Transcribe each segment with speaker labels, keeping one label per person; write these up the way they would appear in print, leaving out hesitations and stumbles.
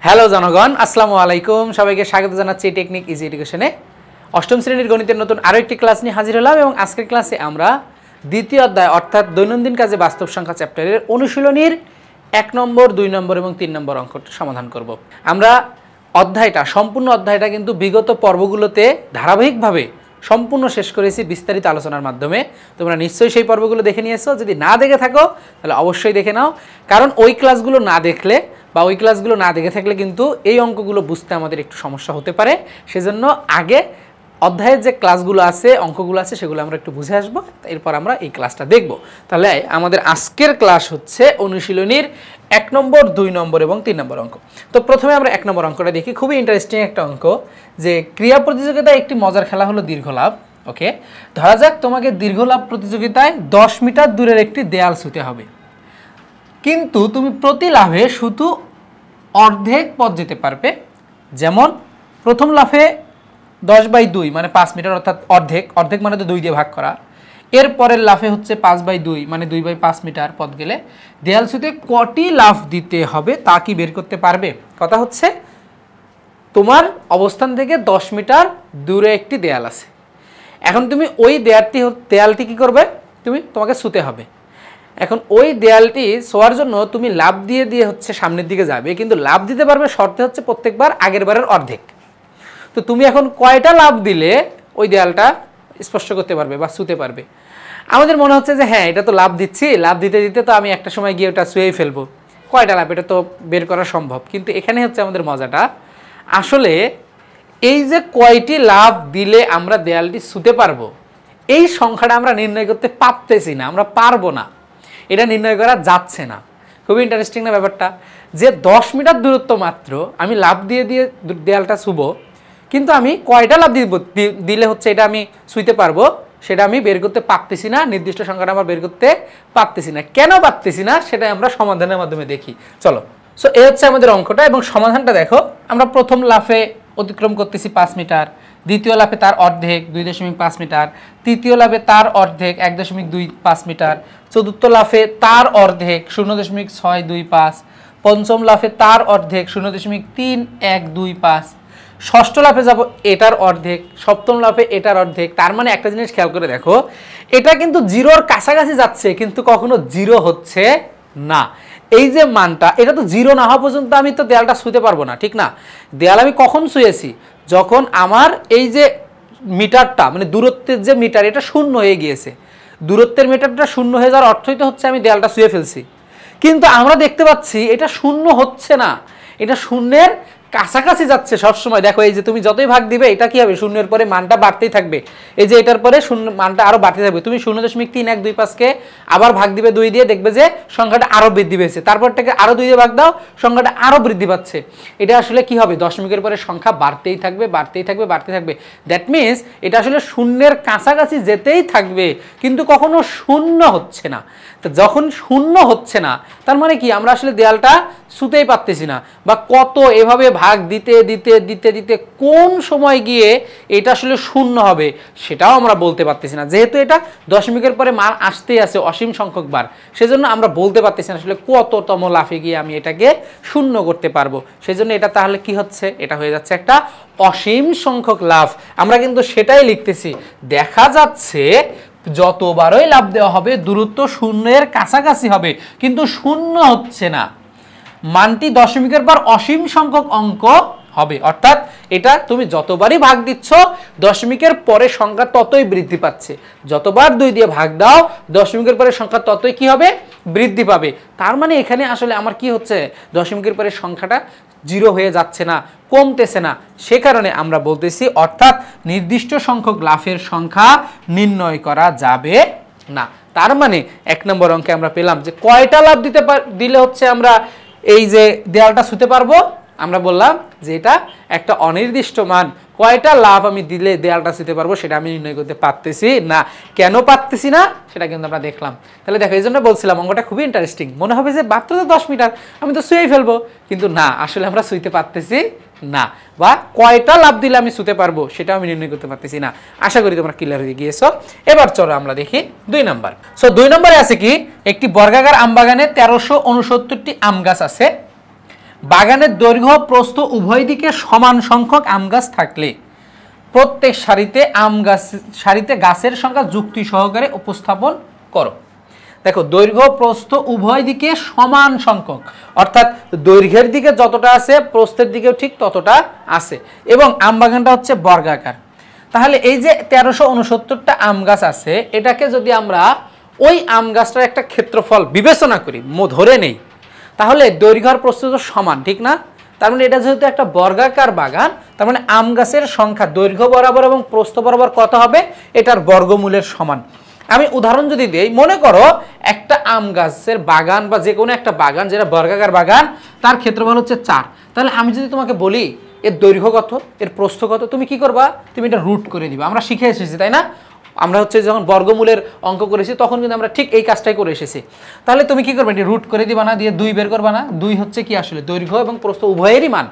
Speaker 1: Hello জনগণ, আসসালামু আলাইকুম। সবাইকে স্বাগত জানাচ্ছি টেকনিক ইজি এডুকেশনে। অষ্টম শ্রেণীর গণিতের নতুন আরও একটি ক্লাস নিয়ে হাজির হলাম এবং আজকের ক্লাসে আমরা দ্বিতীয় অধ্যায় অর্থাৎ দৈনন্দিন কাজে বাস্তব সংখ্যা চ্যাপ্টারের অনুশীলনীর 1 নম্বর, 2 নম্বর এবং 3 নম্বর অঙ্কটা সমাধান করব। আমরা সম্পূর্ণ অধ্যায়টা কিন্তু বিগত পর্বগুলোতে ধারাবাহিকভাবে সম্পূর্ণ শেষ করেছি বিস্তারিত আলোচনার মাধ্যমে। তোমরা নিশ্চয়ই সেই পর্বগুলো দেখে নিয়েছো। যদি না দেখে থাকো তাহলে অবশ্যই দেখে নাও, কারণ ওই ক্লাসগুলো না দেখলে বা ওই ক্লাসগুলো না দেখে থাকলে কিন্তু এই অঙ্কগুলো বুঝতে আমাদের একটু সমস্যা হতে পারে। সেজন্য আগে অধ্যায়ের যে ক্লাসগুলো আছে, অঙ্কগুলো আছে, সেগুলো আমরা একটু বুঝে আসবো, এরপর আমরা এই ক্লাসটা দেখব। তাহলে আমাদের আজকের ক্লাস হচ্ছে অনুশীলনীর 1 নম্বর, 2 নম্বর এবং 3 নম্বর অঙ্ক। তো প্রথমে আমরা 1 নম্বর অঙ্কটা দেখি। খুবই ইন্টারেস্টিং একটা অঙ্ক, যে ক্রিয়া প্রতিযোগিতায় একটি মজার খেলা হলো দীর্ঘলাভ। ওকে, ধরা যাক তোমাকে দীর্ঘলাভ প্রতিযোগিতায় 10 মিটার দূরের একটি দেয়াল ছুঁতে হবে, কিন্তু তুমি প্রতি লাফে শুধু অর্ধেক পথ যেতে পারবে। যেমন প্রথম লাফে 10/2 মানে 5 মিটার, অর্থাৎ অর্ধেক মানে তো 2 দিয়ে ভাগ করা। এর পরের লাফে হচ্ছে 5/2 মানে 2/5 মিটার পথ গেলে দেয়াল ছুঁতে কটি লাফ দিতে হবে তা কি বের করতে পারবে? কথা হচ্ছে তোমার অবস্থান থেকে 10 মিটার দূরে একটি দেয়াল আছে। এখন তুমি ওই দেয়ালটি কি করবে? তোমাকে ছুঁতে হবে। এখন ওই দেয়ালটি ছোঁয়ার জন্য তুমি লাফ দিয়ে হচ্ছে সামনের দিকে যাবে, কিন্তু লাফ দিতে পারবে শর্তে হচ্ছে প্রত্যেকবার আগের বারের অর্ধেক। তো তুমি এখন কয়টা লাফ দিলে ওই দেয়ালটা স্পর্শ করতে পারবে বা ছুঁতে পারবে? আমাদের মনে হচ্ছে যে হ্যাঁ, এটা তো লাফ দিচ্ছি, লাফ দিতে তো আমি একটা সময় গিয়ে ওটা ছুঁয়েই ফেলবো। কয়টা লাফ, এটা তো বের করা সম্ভব। কিন্তু এখানে হচ্ছে আমাদের মজাটা, আসলে এই যে কয়টি লাফ দিলে আমরা দেয়ালটি ছুঁতে পারবো, এই সংখ্যাটা আমরা নির্ণয় করতে পারতেছি না, আমরা পারবো না, এটা নির্ণয় করা যাচ্ছে না। খুবই ইন্টারেস্টিং না ব্যাপারটা, যে 10 মিটার দূরত্ব মাত্র আমি লাফ দিয়ে দেয়ালটা ছুবো, কিন্তু আমি কয়টা লাফ দিলে হচ্ছে এটা আমি ছুঁতে পারবো সেটা আমি বের করতে পারতেছি না, নির্দিষ্ট সংখ্যাটা আমরা বের করতে পারতেছি না। কেন পারতেছি না সেটাই আমরা সমাধানের মাধ্যমে দেখি। চলো, সো এই হচ্ছে আমাদের অঙ্কটা এবং সমাধানটা দেখো। আমরা প্রথম লাফে অতিক্রম করতেছি 5 মিটার, দ্বিতীয় লাফে তার অর্ধেক 2.5 মিটার, তৃতীয় লাফে তার অর্ধেক 1.25 মিটার, চতুর্থ লাফে তার অর্ধেক 0.625, পঞ্চম লাফে তার অর্ধেক 0.3125, ষষ্ঠ লাফে যাব এটার অর্ধেক, সপ্তম লাফে এটার অর্ধেক। তার মানে একটা জিনিস খেয়াল করে দেখো, এটা কিন্তু জিরোর কাছাকাছি যাচ্ছে কিন্তু কখনো জিরো হচ্ছে না। এই যে মানটা, এটা তো জিরো না হওয়া পর্যন্ত আমি তো দেয়ালটা ছুঁতে পারবো না, ঠিক না? দেয়াল আমি কখন ছুঁয়েছি? যখন আমার এই যে মিটারটা, মানে দূরত্বের যে মিটার, এটা শূন্য হয়ে গিয়েছে। দূরত্বের মিটারটা শূন্য হয়ে যাওয়ার অর্থই তো হচ্ছে আমি দেয়ালটা ছুঁয়ে ফেলছি। কিন্তু আমরা দেখতে পাচ্ছি এটা শূন্য হচ্ছে না, এটা শূন্যের কাছাকাছি যাচ্ছে সবসময়। দেখো, এই যে তুমি যতই ভাগ দিবে এটা কি হবে? শূন্যের পরে মানটা বাড়তেই থাকবে। এই যে এটার পরে শূন্য মানটা আরো বাড়তে থাকবে। তুমি 0.3125কে আবার ভাগ দিবে 2 দিয়ে, দেখবে যে সংখ্যাটা আরো বৃদ্ধি পেয়েছে। তারপরটাকে আরো 2 দিয়ে ভাগ দাও, সংখ্যাটা আরো বৃদ্ধি পাচ্ছে। এটা আসলে কি হবে? দশমিকের পরে সংখ্যা বাড়তেই থাকবে, বাড়তেই থাকবে, বাড়তে থাকবে। দ্যাট মিনস এটা আসলে শূন্যের কাছাকাছি যেতেই থাকবে, কিন্তু কখনো শূন্য হচ্ছে না। তো যখন শূন্য হচ্ছে না, তার মানে কি আমরা আসলে দেয়ালটা ছুঁতেই পারতেছি না। বা কত এভাবে ভাগ দিতে দিতে দিতে দিতে কোন সময় গিয়ে এটা আসলে শূন্য হবে সেটাও আমরা বলতে পারতেছি না। যেহেতু এটা দশমিকের পরে মান আসতেই আছে অসীম সংখ্যক বার, সেজন্য আমরা বলতে পারতেছি না আসলে কততম লাফে গিয়ে আমি এটাকে শূন্য করতে পারবো। সেজন্য এটা তাহলে কি হচ্ছে? এটা হয়ে যাচ্ছে একটা অসীম সংখ্যক লাফ। আমরা কিন্তু সেটাই লিখতেছি। দেখা যাচ্ছে যতবারই লাফ দেওয়া হবে দূরত্ব শূন্যের কাছাকাছি হবে, কিন্তু শূন্য হচ্ছে না। মানটি দশমিকের পর অসীম সংখ্যক অঙ্ক হবে, অর্থাৎ এটা তুমি যতবারই ভাগ দিচ্ছ দশমিকের পরে সংখ্যা ততই বৃদ্ধি পাচ্ছে। যতবার 2 দিয়ে ভাগ দাও দশমিকের পরে সংখ্যা ততই কি হবে? বৃদ্ধি পাবে। তার মানে এখানে আসলে আমার কি হচ্ছে? দশমিকের পরে সংখ্যাটা জিরো হয়ে যাচ্ছে না, কমতেছে না। সে কারণে আমরা বলতেছি, অর্থাৎ নির্দিষ্ট সংখ্যক লাফের সংখ্যা নির্ণয় করা যাবে না। তার মানে 1 নম্বর অঙ্কে আমরা পেলাম যে কয়টা লাফ দিলে হচ্ছে আমরা এই যে দেয়ালটা ছুঁতে পারবো। আমরা বললাম যে এটা একটা অনির্দিষ্ট মান, কয়টা লাফ আমি দিলে দেয়ালটা ছুঁতে পারবো সেটা আমি নির্ণয় করতে পারতেছি না। কেন পারতেছি না সেটা কিন্তু আমরা দেখলাম। তাহলে দেখো, এই জন্য বলছিলাম অঙ্কটা খুবই ইন্টারেস্টিং। মনে হবে যে মাত্র তো 10 মিটার, আমি তো ছুঁয়েই ফেলবো, কিন্তু না, আসলে আমরা ছুঁতে পারতেছি না। বা কয়টা লাফ দিলে আমি ছুঁতে পারবো সেটা আমি নির্ণয় করতে পারতেছি না। আশা করি তোমরা ক্লিয়ার হয়ে গিয়েছো। এবার চলো আমরা দেখি 2 নম্বর। সো 2 নম্বরে আছে কি? একটি বর্গাকার আমবাগানে 1369টি আম গাছ আছে। বাগানের দৈর্ঘ্য প্রস্থ উভয় দিকে সমান সংখ্যক আম গাছ থাকলে প্রত্যেক সারিতে গাছের সংখ্যা যুক্তি সহকারে উপস্থাপন করো। দেখো, দৈর্ঘ্য প্রস্থ উভয় দিকে সমান সংখ্যক, অর্থাৎ দৈর্ঘ্যের দিকে যতটা আছে প্রস্থের দিকেও ঠিক ততটা আছে, এবং আম বাগানটা হচ্ছে বর্গাকার। তাহলে এই যে 1369টা আম গাছ আছে, এটাকে যদি আমরা ওই আম গাছটার একটা ক্ষেত্রফল বিবেচনা করি, ধরে নেই, তাহলে দৈর্ঘ্য আর প্রস্থ তো সমান, ঠিক না? তার মানে এটা যেহেতু একটা বর্গাকার বাগান, তার মানে আম গাছের সংখ্যা দৈর্ঘ্য বরাবর এবং প্রস্থ বরাবর কত হবে? এটার বর্গমূলের সমান। আমি উদাহরণ যদি দেই, মনে করো একটা আম গাছের বাগান বা যে কোনো একটা বাগান যেটা বর্গাকার বাগান, তার ক্ষেত্রফল হচ্ছে 4। তাহলে আমি যদি তোমাকে বলি এর দৈর্ঘ্য কত, এর প্রস্থ কত, তুমি কি করবা? তুমি এটা রুট করে দিবা। আমরা শিখে এসেছি, তাই না? আমরা হচ্ছে যখন বর্গমূলের অঙ্ক করেছি তখন কিন্তু আমরা ঠিক এই কাজটাই করে এসেছি। তাহলে তুমি কি করবে? এটি রুট করে দিবা না, দিয়ে 2 বের করবা না। 2 হচ্ছে কি আসলে দৈর্ঘ্য এবং প্রস্থ উভয়েরই মান।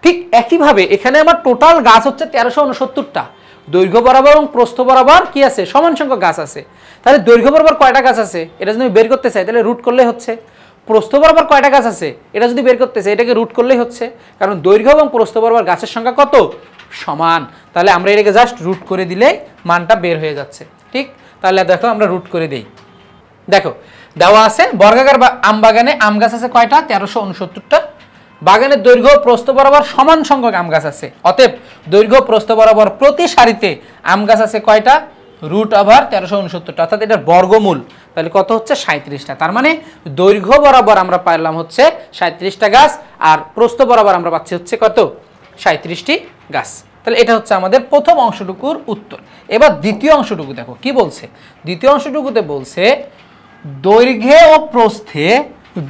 Speaker 1: ঠিক একইভাবে এখানে আমার টোটাল গাছ হচ্ছে 1369টা, দৈর্ঘ্য বরাবর এবং প্রস্থ বরাবর কি আছে? সমান সংখ্যক গাছ আছে। তাহলে দৈর্ঘ্য বরাবর কয়টা গাছ আছে এটা যদি আমি বের করতে চাই, তাহলে রুট করলেই হচ্ছে। প্রস্থ বরাবর কয়টা গাছ আছে এটা যদি বের করতে চাই, এটাকে রুট করলেই হচ্ছে, কারণ দৈর্ঘ্য এবং প্রস্থ বরাবর গাছের সংখ্যা কত? সমান। তাহলে আমরা এটাকে জাস্ট রুট করে দিলেই মানটা বের হয়ে যাচ্ছে। ঠিক, তাহলে দেখো আমরা রুট করে দেই। দেখো দেওয়া আছে বর্গাকার আম বাগানে আম গাছ আছে কয়টা? 1369টা। বাগানের দৈর্ঘ্য প্রস্থ বরাবর সমান সংখ্যক আম গাছ আছে, অতএব দৈর্ঘ্য প্রস্থ বরাবর প্রতি সারিতে আম গাছ আছে কয়টা? রুট ওভার 1369টা, অর্থাৎ এটার বর্গমূল। তাহলে কত হচ্ছে? 37টা। তার মানে দৈর্ঘ্য বরাবর আমরা পাইলাম হচ্ছে 37টা গাছ, আর প্রস্থ বরাবর আমরা পাচ্ছি হচ্ছে কত? 37টি গাছ। তাহলে এটা হচ্ছে আমাদের প্রথম অংশটুকুর উত্তর। এবার দ্বিতীয় অংশটুকু দেখো কি বলছে। দ্বিতীয় অংশটুকুতে বলছে দৈর্ঘ্যে ও প্রস্থে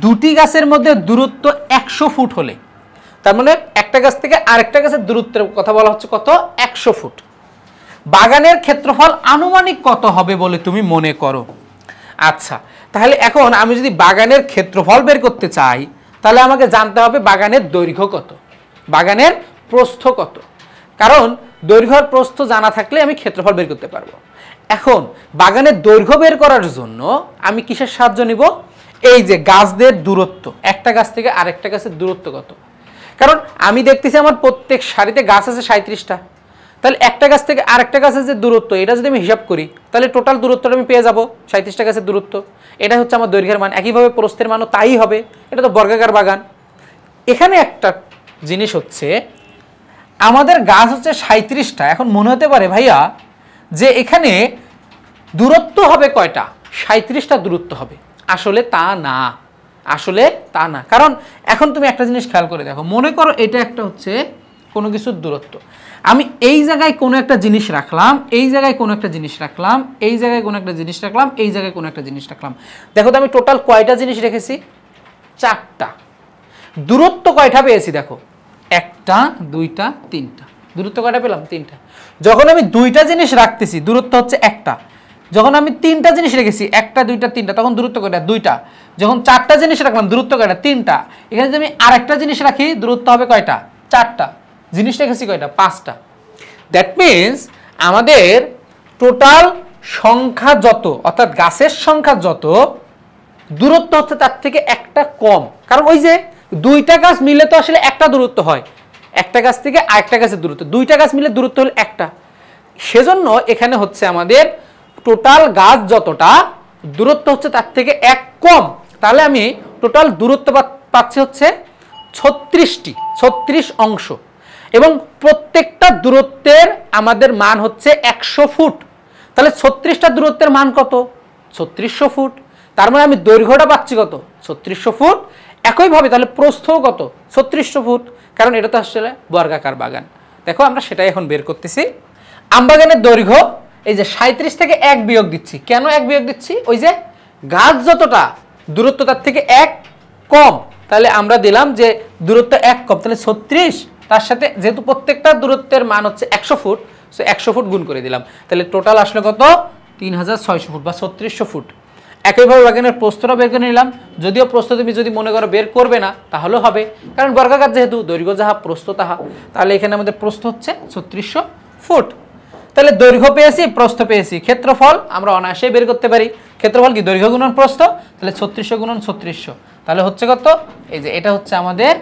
Speaker 1: দুটি গাছের মধ্যে দূরত্ব 100 ফুট হলে, তার মানে একটা গাছ থেকে আরেকটা গাছের দূরত্বের কথা বলা হচ্ছে কত? 100 ফুট। বাগানের ক্ষেত্রফল আনুমানিক কত হবে বলে তুমি মনে করো? আচ্ছা, তাহলে এখন আমি যদি বাগানের ক্ষেত্রফল বের করতে চাই, তাহলে আমাকে জানতে হবে বাগানের দৈর্ঘ্য কত, বাগানের প্রস্থ কত। কারণ দৈর্ঘ্য আর প্রস্থ জানা থাকলে আমি ক্ষেত্রফল বের করতে পারবো। এখন বাগানের দৈর্ঘ্য বের করার জন্য আমি কিসের সাহায্য নিব? এই যে গাছদের দূরত্ব, একটা গাছ থেকে আরেকটা গাছের দূরত্ব কত। কারণ আমি দেখতেছি আমার প্রত্যেক সারিতে গাছ আছে 37টা, তাহলে একটা গাছ থেকে আরেকটা গাছের যে দূরত্ব এটা যদি আমি হিসাব করি, তাহলে টোটাল দূরত্বটা আমি পেয়ে যাব 37টা গাছের দূরত্ব। এটা হচ্ছে আমার দৈর্ঘ্যের মান। একইভাবে প্রস্থের মানও তাই হবে, এটা তো বর্গাকার বাগান। এখানে একটা জিনিস হচ্ছে, আমাদের গাছ হচ্ছে 37টা। এখন মনে হতে পারে ভাইয়া যে এখানে দূরত্ব হবে কয়টা? 37টা দূরত্ব হবে। আসলে তা না, আসলে তা না। কারণ এখন তুমি একটা জিনিস খেয়াল করে দেখো, মনে করো এটা একটা হচ্ছে কোনো কিছুর দূরত্ব। আমি এই জায়গায় কোনো একটা জিনিস রাখলাম, এই জায়গায় কোনো একটা জিনিস রাখলাম, এই জায়গায় কোনো একটা জিনিস রাখলাম, এই জায়গায় কোনো একটা জিনিস রাখলাম। দেখো তো আমি টোটাল কয়টা জিনিস রেখেছি? 4টা। দূরত্ব কয়টা পেয়েছি? দেখো 1টা 2টা 3টা। দূরত্ব কয়টা পেলাম? 3টা। যখন আমি 2টা জিনিস রাখতেছি দূরত্ব হচ্ছে 1টা। যখন আমি 3টা জিনিস রেখেছি 1টা 2টা 3টা, তখন দূরত্ব কয়টা? 2টা। যখন 4টা জিনিস রাখলাম দূরত্ব কয়টা? 3টা। এখানে যদি আমি আরেকটা জিনিস রাখি দূরত্ব হবে কয়টা? 4টা। জিনিস রেখেছি কয়টা? 5টা। দ্যাট মিনস আমাদের টোটাল সংখ্যা যত, অর্থাৎ গাছের সংখ্যা যত, দূরত্ব হচ্ছে তার থেকে একটা কম। কারণ ওই যে 2টা গাছ মিলে তো আসলে একটা দূরত্ব হয়, একটা গাছ থেকে আরেকটা গাছের দূরত্ব। 2টা গাছ মিলে দূরত্ব হলো একটা। সেজন্য এখানে হচ্ছে আমাদের টোটাল গাছ যতটা, দূরত্ব হচ্ছে তার থেকে 1 কম। তাহলে আমি টোটাল দূরত্ব পাচ্ছি হচ্ছে 36 অংশ, এবং প্রত্যেকটা দূরত্বের আমাদের মান হচ্ছে 100 ফুট। তাহলে 36টা দূরত্বের মান কত? 3600 ফুট। তার মানে আমি দৈর্ঘ্যটা পাচ্ছি কত? 3600 ফুট। একইভাবে তাহলে প্রস্থও কত? 3600 ফুট, কারণ এটা তো আসলে বর্গাকার বাগান। দেখো আমরা সেটাই এখন বের করতেছি। আমবাগানের দৈর্ঘ্য এই যে 37 থেকে 1 বিয়োগ দিচ্ছি। কেন 1 বিয়োগ দিচ্ছি? ওই যে গাছ যতটা দূরত্ব তার থেকে 1 কম, তাহলে আমরা দিলাম যে দূরত্ব 1 কম, তাহলে 36, তার সাথে যেহেতু প্রত্যেকটা দূরত্বের মান হচ্ছে 100 ফুট, সো 100 ফুট গুণ করে দিলাম। তাহলে টোটাল আসলে কত? 3600 ফুট বা 3600 ফুট। একইভাবে বাগানের প্রস্থটা বের করে নিলাম। যদিও প্রস্থ তুমি যদি মনে করো বের করবে না তাহলেও হবে, কারণ বর্গাকার যেহেতু, দৈর্ঘ্য যাহা প্রস্থ তাহা। তাহলে এখানে আমাদের প্রস্থ হচ্ছে 3600 ফুট। তাহলে দৈর্ঘ্য পেয়েছি, প্রস্থ পেয়েছি, ক্ষেত্রফল আমরা অনায়াসেই বের করতে পারি। ক্ষেত্রফল কি? দৈর্ঘ্য গুণন প্রস্থ। তাহলে 3600 গুণন 3600, তাহলে হচ্ছে কত? এই যে এটা হচ্ছে আমাদের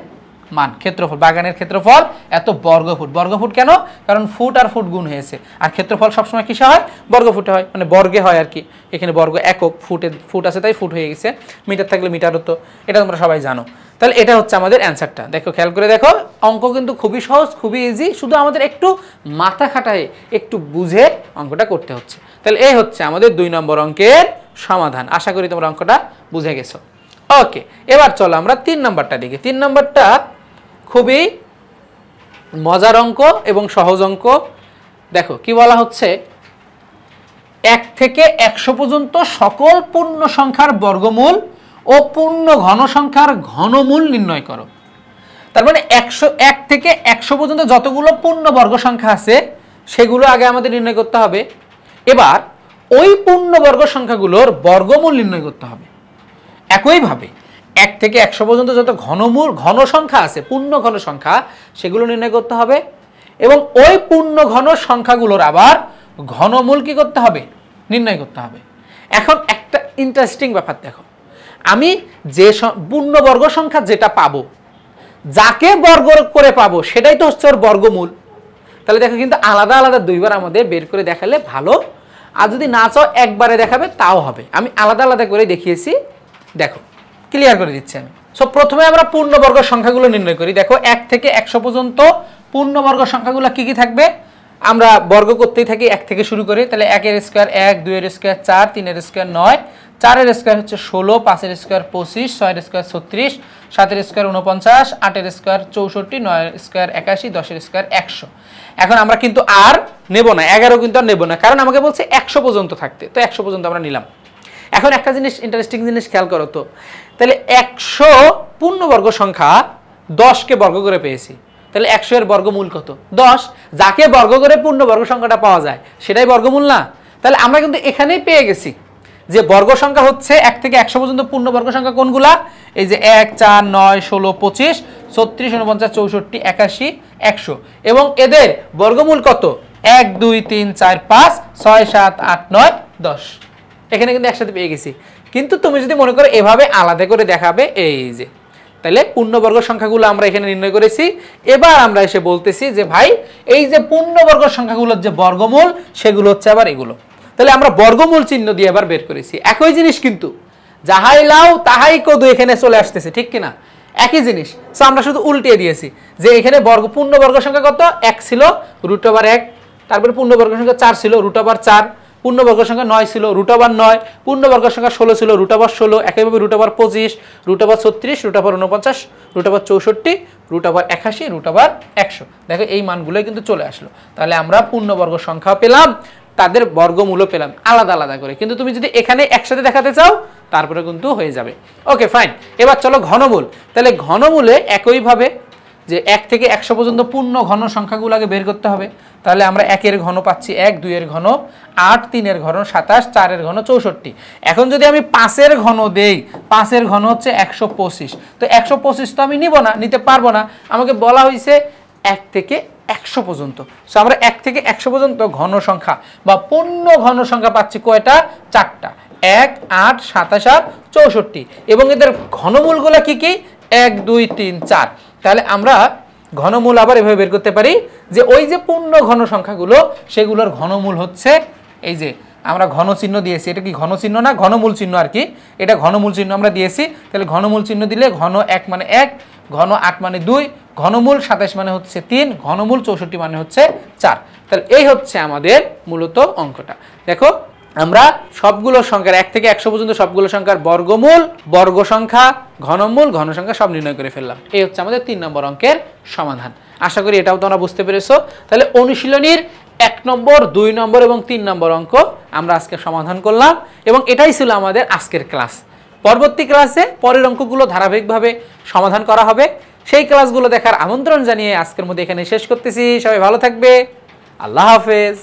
Speaker 1: মান। ক্ষেত্রফল, বাগানের ক্ষেত্রফল এত বর্গফুট। বর্গফুট কেন? কারণ ফুট আর ফুট গুণ হয়েছে, আর ক্ষেত্রফল সবসময় কিসে হয়? বর্গফুটে হয়, মানে বর্গে হয় আর কি। এখানে বর্গ একক, ফুট আছে তাই ফুট হয়ে গেছে, মিটার থাকলে মিটার হতো, এটা তোমরা সবাই জানো। তাহলে এটা হচ্ছে আমাদের অ্যান্সারটা। দেখো, খেয়াল করে দেখো, অঙ্ক কিন্তু খুবই সহজ, খুবই ইজি, শুধু আমাদের একটু মাথা খাটায় একটু বুঝে অঙ্কটা করতে হচ্ছে। তাহলে এই হচ্ছে আমাদের 2 নম্বর অঙ্কের সমাধান। আশা করি তোমরা অঙ্কটা বুঝে গেছো। ওকে, এবার চলো আমরা 3 নম্বরটা দেখি। 3 নম্বরটা খুবই মজার অঙ্ক এবং সহজ অঙ্ক। দেখো কি বলা হচ্ছে, 1 থেকে 100 পর্যন্ত সকল পূর্ণ সংখ্যার বর্গমূল ও পূর্ণ ঘন সংখ্যার ঘনমূল নির্ণয় করো। তার মানে 1 থেকে 100 পর্যন্ত যতগুলো পূর্ণ বর্গ সংখ্যা আছে সেগুলো আগে আমাদের নির্ণয় করতে হবে। এবার ওই পূর্ণ বর্গ সংখ্যাগুলোর বর্গমূল নির্ণয় করতে হবে। একইভাবে 1 থেকে 100 পর্যন্ত যত ঘন সংখ্যা আছে, পূর্ণ ঘন সংখ্যা, সেগুলো নির্ণয় করতে হবে। এবং ওই পূর্ণ ঘন সংখ্যাগুলোর আবার ঘনমূল কি করতে হবে? নির্ণয় করতে হবে। এখন একটা ইন্টারেস্টিং ব্যাপার দেখো, আমি যে পূর্ণ বর্গ সংখ্যা যেটা পাবো, যাকে বর্গ করে পাবো সেটাই তো হচ্ছে ওর বর্গমূল। তাহলে দেখো কিন্তু আলাদা আলাদা দুইবার আমাদের বের করে দেখালে ভালো, আর যদি না চাও একবারে দেখাবে তাও হবে। আমি আলাদা আলাদা করে দেখিয়েছি, দেখো ক্লিয়ার করে দিচ্ছি আমি। সো প্রথমে আমরা পূর্ণবর্গ সংখ্যাগুলো নির্ণয় করি। দেখো 1 থেকে 100 পর্যন্ত পূর্ণবর্গ সংখ্যাগুলো কি কি থাকবে? আমরা বর্গ করতেই থাকি 1 থেকে শুরু করে। তাহলে 1 এর স্কয়ার 1, 2 এর স্কয়ার 4, 3 এর স্কয়ার 9, 4 এর স্কয়ার হচ্ছে 16, 5 এর স্কয়ার 25, 6 এর স্কয়ার 36, 7 এর স্কয়ার 49, 8 এর স্কয়ার 64, 9 এর স্কয়ার 81, 10 এর স্কয়ার 100। এখন আমরা কিন্তু আর নেব না, 11 কিন্তু আর নেব না, কারণ আমাকে বলছে 100 পর্যন্ত থাকতে, তো 100 পর্যন্ত আমরা নিলাম। এখন একটা জিনিস, ইন্টারেস্টিং জিনিস খেয়াল করো তো, তাহলে 100 পূর্ণবর্গ সংখ্যা 10কে বর্গ করে পেয়েছি, তাহলে 100 এর বর্গমূল কত? 10। যাকে বর্গ করে পূর্ণবর্গ সংখ্যাটা পাওয়া যায় সেটাই বর্গমূল না? তাহলে আমরা কিন্তু এখানেই পেয়ে গেছি যে বর্গ সংখ্যা হচ্ছে 1 থেকে 100 পর্যন্ত পূর্ণবর্গ সংখ্যা কোনগুলা? এই যে 1, 4, 9, 16, 25, 36, 49, 64, 81, 100। এবং এদের বর্গমূল কত? 1, 2, 3, 4, 5, 6, 7, 8, 9, 10। এখানে কিন্তু একসাথে পেয়ে গেছি। কিন্তু তুমি যদি মনে করো এভাবে আলাদা করে দেখাবে, এই যে তাহলে পূর্ণবর্গ সংখ্যাগুলো আমরা এখানে নির্ণয় করেছি। এবার আমরা এসে বলতেছি যে ভাই, এই যে পূর্ণবর্গ সংখ্যাগুলোর যে বর্গমূল সেগুলো হচ্ছে আবার এগুলো। তাহলে আমরা বর্গমূল চিহ্ন দিয়ে আবার বের করেছি। একই জিনিস কিন্তু, যাহাই লাও তাহাই কদু এখানে চলে আসতেছে, ঠিক কিনা? একই জিনিস। সো আমরা শুধু উল্টিয়ে দিয়েছি যে এখানে পূর্ণবর্গ সংখ্যা কত? 1 ছিল, √1। তারপরে পূর্ণবর্গ সংখ্যা 4 ছিল, √4। পূর্ণবর্গ সংখ্যা 9 ছিল, √9। পূর্ণবর্গ সংখ্যা 16 ছিল, √16। একইভাবে √25, √36, √49, √64, √81, √100। দেখো এই মানগুলোই কিন্তু চলে আসলো। তাহলে আমরা পূর্ণবর্গ সংখ্যা পেলাম, তাদের বর্গমূলও পেলাম আলাদা আলাদা করে। কিন্তু তুমি যদি এখানে একসাথে দেখাতে চাও তারপরে কিন্তু হয়ে যাবে। Okay fine. এবার চলো ঘনমূল। তাহলে ঘনমূলে একইভাবে যে 1 থেকে 100 পর্যন্ত পূর্ণ ঘন সংখ্যাগুলোকে বের করতে হবে। তাহলে আমরা 1 এর ঘন পাচ্ছি 1, 2 এর ঘন 8, 3 এর ঘন 27, 4 এর ঘন 64। এখন যদি আমি 5 এর ঘন দেই, 5 এর ঘন হচ্ছে 125। তো 125 তো আমি নিব না, নিতে পারবো না। আমাকে বলা হয়েছে 1 থেকে 100 পর্যন্ত। সো আমরা 1 থেকে 100 পর্যন্ত ঘন সংখ্যা বা পূর্ণ ঘন সংখ্যা পাচ্ছি কয়টা? 4টা। 1, 8, 27 আর 64। এবং এদের ঘনমূলগুলো কি কি? 1, 2, 3, 4। তাহলে আমরা ঘনমূল আবার এভাবে বের করতে পারি যে ওই যে পূর্ণ ঘন সংখ্যাগুলো সেগুলোর ঘনমূল হচ্ছে এই যে আমরা ঘন চিহ্ন দিয়েছি। এটা কি ঘন চিহ্ন না? ঘনমূল চিহ্ন আর কি। এটা ঘনমূল চিহ্ন আমরা দিয়েছি। তাহলে ঘনমূল চিহ্ন দিলে ঘন 1 মানে 1, ঘন 8 মানে 2, ঘনমূল 27 মানে হচ্ছে 3, ঘনমূল 64 মানে হচ্ছে 4। তাহলে এই হচ্ছে আমাদের মূলত অঙ্কটা। দেখো আমরা সবগুলো সংখ্যার 1 থেকে 100 পর্যন্ত সবগুলো সংখ্যার বর্গমূল, বর্গ সংখ্যা, ঘনমূল, ঘন সংখ্যা সব নির্ণয় করে ফেললাম। এই হচ্ছে আমাদের 3 নম্বর অঙ্কের সমাধান। আশা করি এটাও তোমরা বুঝতে পেরেছো। তাহলে অনুশীলনীর 1 নম্বর, 2 নম্বর এবং 3 নম্বর অঙ্ক আমরা আজকে সমাধান করলাম এবং এটাই ছিল আমাদের আজকের ক্লাস। পরবর্তী ক্লাসে পরের অঙ্কগুলো ধারাবাহিকভাবে সমাধান করা হবে। সেই ক্লাসগুলো দেখার আমন্ত্রণ জানিয়ে আজকের মধ্যে এখানে শেষ করতেছি। সবাই ভালো থাকবে। আল্লাহ হাফেজ।